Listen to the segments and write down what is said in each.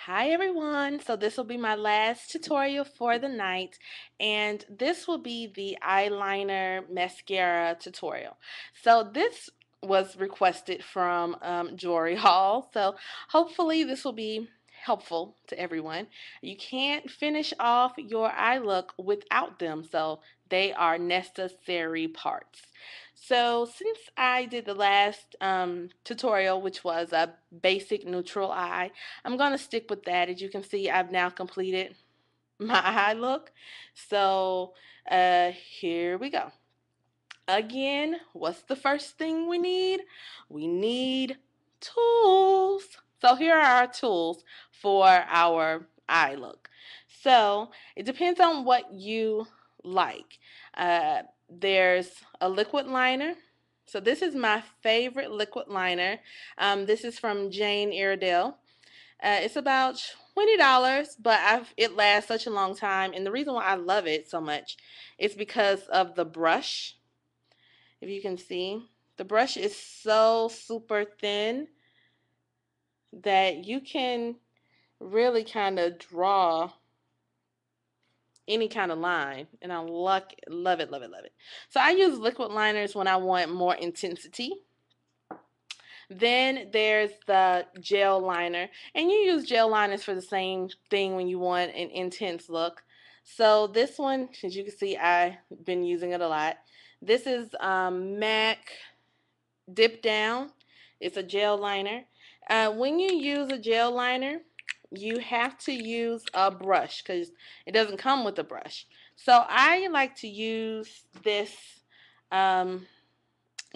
Hi everyone, so this will be my last tutorial for the night, and this will be the eyeliner mascara tutorial. So this was requested from Jewelry Hall, so hopefully this will be helpful to everyone. You can't finish off your eye look without them, so they are necessary parts. So since I did the last tutorial, which was a basic neutral eye, I'm going to stick with that. As you can see, I've now completed my eye look. So here we go. Again, what's the first thing we need? We need tools. So here are our tools for our eye look. So it depends on what you like. There's a liquid liner. So this is my favorite liquid liner. This is from Jane Iredale. It's about $20, but it lasts such a long time. And the reason why I love it so much is because of the brush. If you can see, the brush is so super thin that you can really kind of draw any kind of line, and I love it, love it, love it. So I use liquid liners when I want more intensity. Then there's the gel liner, and you use gel liners for the same thing when you want an intense look. So this one, as you can see, I've been using it a lot. This is MAC Dip Down. It's a gel liner. When you use a gel liner, you have to use a brush because it doesn't come with a brush. So I like to use this um,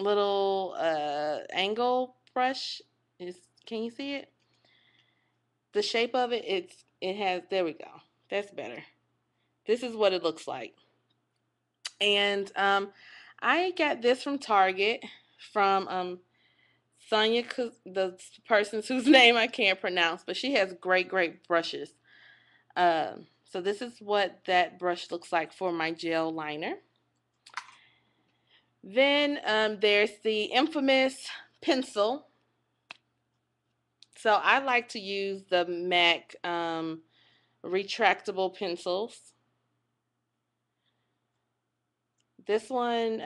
little angle brush. Is Can you see it? The shape of it, it has, there we go. That's better. This is what it looks like. And I got this from Target from Sonia, the person whose name I can't pronounce, but she has great, great brushes. So this is what that brush looks like for my gel liner. Then there's the infamous pencil. So I like to use the MAC retractable pencils. This one,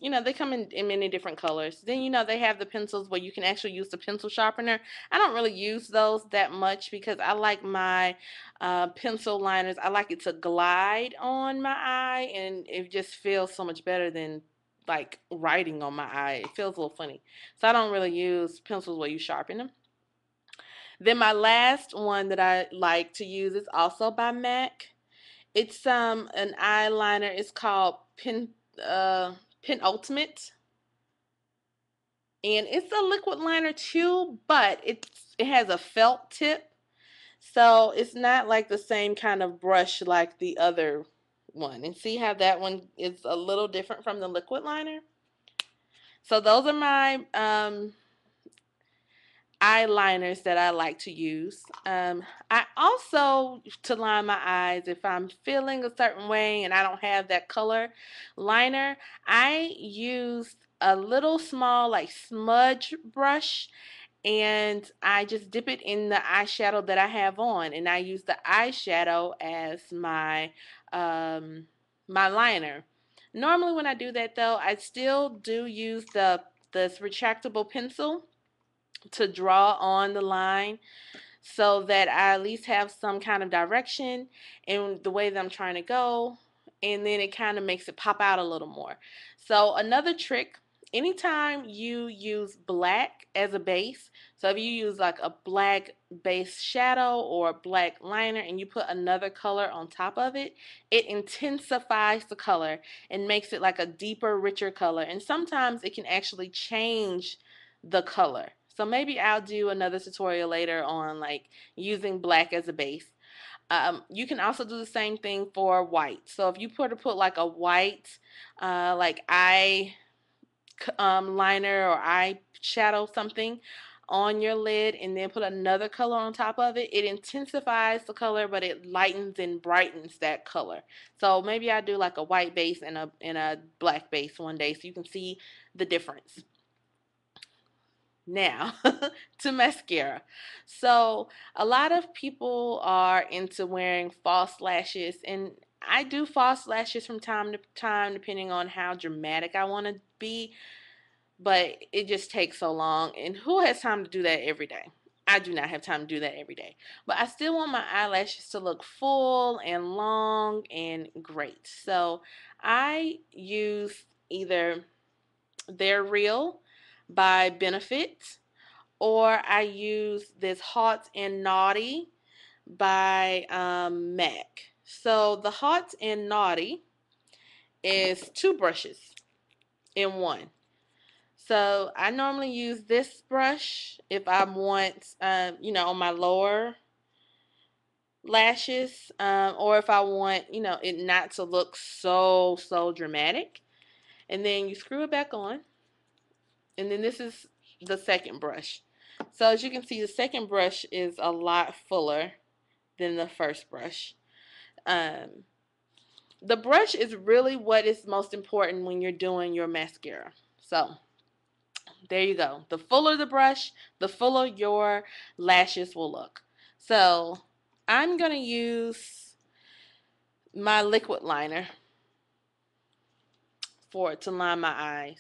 they come in many different colors. Then, they have the pencils where you can actually use the pencil sharpener. I don't really use those that much because I like my pencil liners. I like it to glide on my eye, and it just feels so much better than like writing on my eye. It feels a little funny. So I don't really use pencils where you sharpen them. Then my last one that I like to use is also by MAC. It's an eyeliner. It's called uh Penultimate, and it's a liquid liner too, but it has a felt tip, so it's not like the same kind of brush like the other one. And see how that one is a little different from the liquid liner. So those are my eyeliners that I like to use. I also, to line my eyes, if I'm feeling a certain way and I don't have that color liner, I use a little small like smudge brush, and I just dip it in the eyeshadow that I have on, and I use the eyeshadow as um, my liner. Normally when I do that though, I still do use this retractable pencil to draw on the line so that I at least have some kind of direction in the way that I'm trying to go, and then it kind of makes it pop out a little more. So another trick, anytime you use black as a base, so if you use like a black base shadow or a black liner and you put another color on top of it, it intensifies the color and makes it like a deeper, richer color. And sometimes it can actually change the color. So maybe I'll do another tutorial later on like using black as a base. You can also do the same thing for white. So if you put like a white like eye liner or eye shadow something on your lid and then put another color on top of it, it intensifies the color but it lightens and brightens that color. So maybe I do like a white base and a black base one day so you can see the difference. Now, to mascara. So, a lot of people are into wearing false lashes, and I do false lashes from time to time depending on how dramatic I want to be, but it just takes so long. And who has time to do that every day? I do not have time to do that every day. But I still want my eyelashes to look full and long and great. So I use either They're Real by Benefit, or I use this Hot and Naughty by MAC. So the Hot and Naughty is two brushes in one. So I normally use this brush if I want, on my lower lashes, or if I want, it not to look so dramatic. And then you screw it back on, and then this is the second brush. So as you can see, the second brush is a lot fuller than the first brush. Um, the brush is really what is most important when you're doing your mascara. So there you go. The fuller the brush, the fuller your lashes will look. So I'm going to use my liquid liner to line my eyes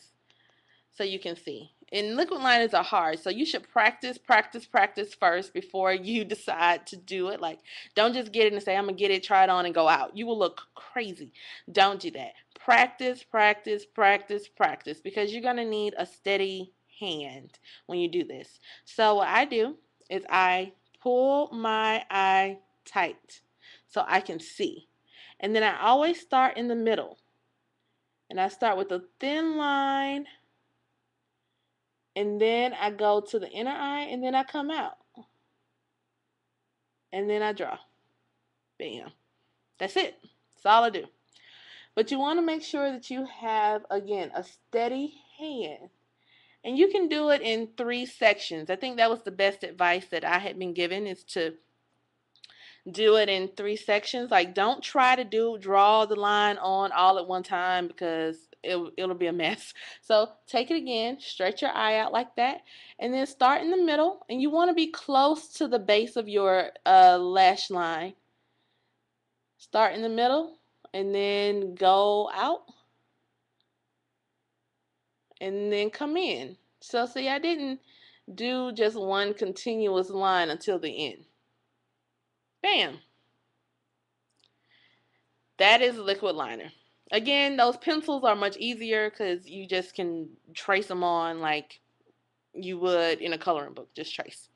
so you can see. And liquid liners are hard, so you should practice first before you decide to do it. Like, don't just get it and say, I'm going to get it, try it on, and go out. You will look crazy. Don't do that. Practice, because you're going to need a steady hand when you do this. So what I do is I pull my eye tight so I can see. And then I always start in the middle. And I start with a thin line, and then I go to the inner eye, and then I come out. And then I draw. Bam. That's it. That's all I do. But you want to make sure that you have, again, a steady hand. And you can do it in 3 sections. I think that was the best advice that I had been given, is to do it in 3 sections. Like, don't try to draw the line on all at one time, because it'll be a mess. So take it again, stretch your eye out like that, and then start in the middle. And you want to be close to the base of your lash line. Start in the middle, and then go out, and then come in. So see, I didn't do just one continuous line until the end. Bam. That is liquid liner. Again, those pencils are much easier because you just can trace them on like you would in a coloring book. Just trace.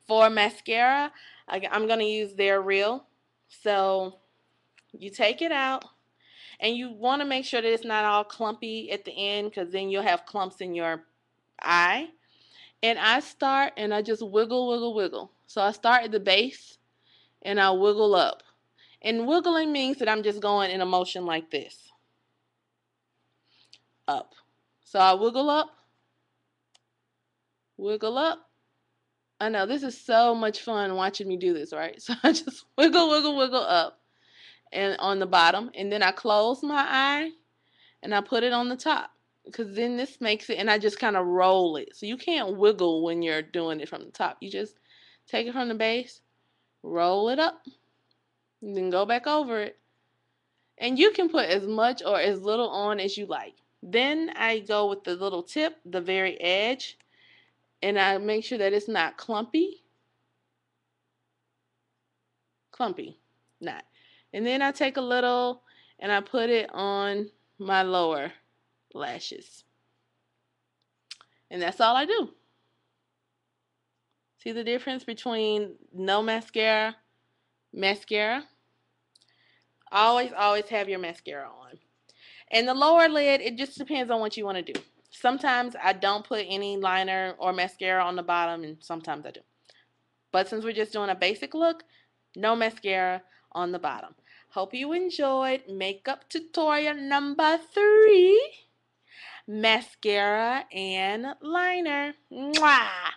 For mascara, I'm going to use They're Real. So you take it out, and you want to make sure that it's not all clumpy at the end, because then you'll have clumps in your eye. And I start and I just wiggle. So I start at the base and I wiggle up. And wiggling means that I'm just going in a motion like this. Up. So I wiggle up. I know, this is so much fun watching me do this, right? So I just wiggle up and on the bottom. And then I close my eye and I put it on the top. Because then this makes it, and I just kind of roll it. So you can't wiggle when you're doing it from the top. You just take it from the base, roll it up, and then go back over it. And you can put as much or as little on as you like. Then I go with the little tip, the very edge, and I make sure that it's not clumpy. Not. And then I take a little and I put it on my lower lashes. And that's all I do. See the difference between no mascara, mascara? Always have your mascara on. And the lower lid, it just depends on what you want to do. Sometimes I don't put any liner or mascara on the bottom, and sometimes I do. But since we're just doing a basic look, no mascara on the bottom. Hope you enjoyed makeup tutorial number 3, mascara and liner. Mwah!